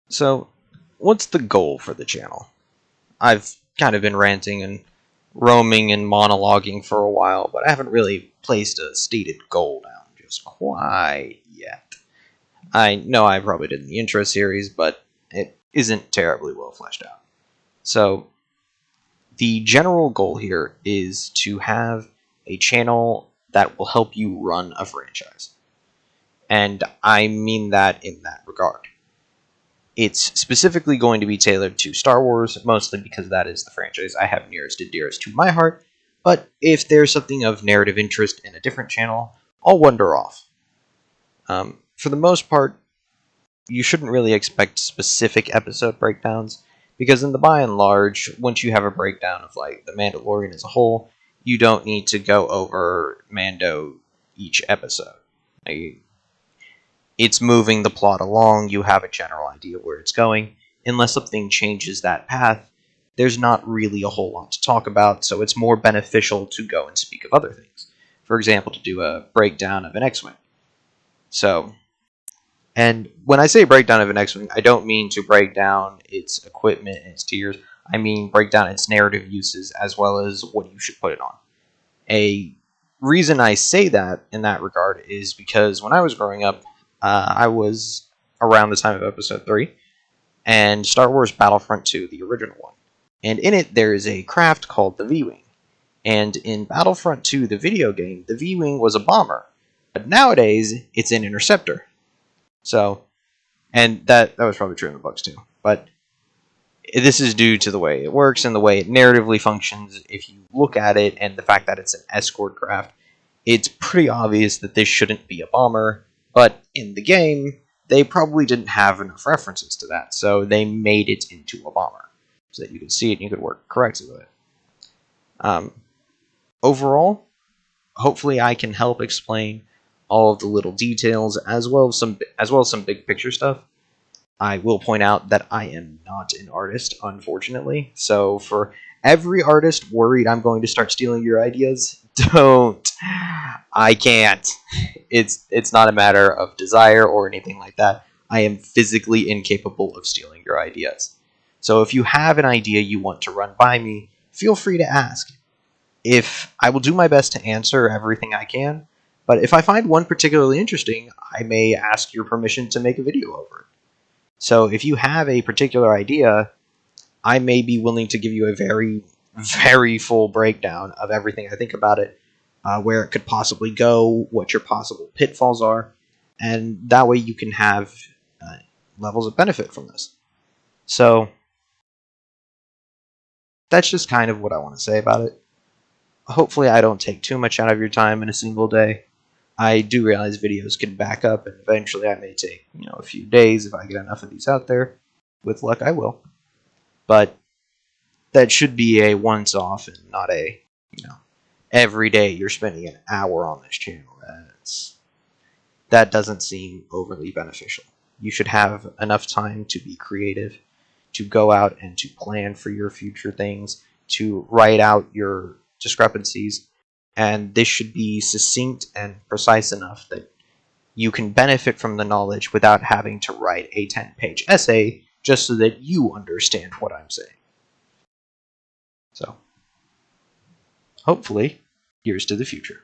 So, what's the goal for the channel? I've kind of been ranting and roaming and monologuing for a while, but I haven't really placed a stated goal down just quite yet. I know I probably did in the intro series, but it isn't terribly well fleshed out. So, the general goal here is to have a channel that will help you run a franchise. And I mean that in that regard. It's specifically going to be tailored to Star Wars, mostly because that is the franchise I have nearest and dearest to my heart, but if there's something of narrative interest in a different channel, I'll wander off. For the most part, you shouldn't really expect specific episode breakdowns, because in the by and large, once you have a breakdown of like The Mandalorian as a whole, you don't need to go over Mando each episode. It's moving the plot along, you have a general idea where it's going. Unless something changes that path, there's not really a whole lot to talk about, so it's more beneficial to go and speak of other things. For example, to do a breakdown of an X-Wing. And when I say breakdown of an X-Wing, I don't mean to break down its equipment and its tiers. I mean break down its narrative uses as well as what you should put it on. A reason I say that in that regard is because when I was growing up, I was around the time of Episode 3, and Star Wars Battlefront 2, the original one. And in it, there is a craft called the V-Wing. And in Battlefront 2, the video game, the V-Wing was a bomber. But nowadays, it's an interceptor. So, and that was probably true in the books too. But this is due to the way it works and the way it narratively functions. If you look at it and the fact that it's an escort craft, it's pretty obvious that this shouldn't be a bomber. But in the game, they probably didn't have enough references to that, so they made it into a bomber so that you could see it and you could work correctly with it. Overall, hopefully I can help explain all of the little details as well as some big picture stuff. I will point out that I am not an artist, unfortunately. So for every artist worried I'm going to start stealing your ideas, don't. I can't. It's not a matter of desire or anything like that. I am physically incapable of stealing your ideas. So if you have an idea you want to run by me, feel free to ask. If I will do my best to answer everything I can, but if I find one particularly interesting, I may ask your permission to make a video over it. So if you have a particular idea, I may be willing to give you a very, very full breakdown of everything I think about it, where it could possibly go, what your possible pitfalls are, and that way you can have levels of benefit from this. So that's just kind of what I want to say about it. Hopefully I don't take too much out of your time in a single day. I do realize videos can back up, and eventually I may take a few days if I get enough of these out there. With luck, I will. But that should be a once-off and not a every day you're spending an hour on this channel. That doesn't seem overly beneficial. You should have enough time to be creative, to go out and to plan for your future things, to write out your discrepancies, and this should be succinct and precise enough that you can benefit from the knowledge without having to write a 10-page essay just so that you understand what I'm saying. So, hopefully, here's to the future.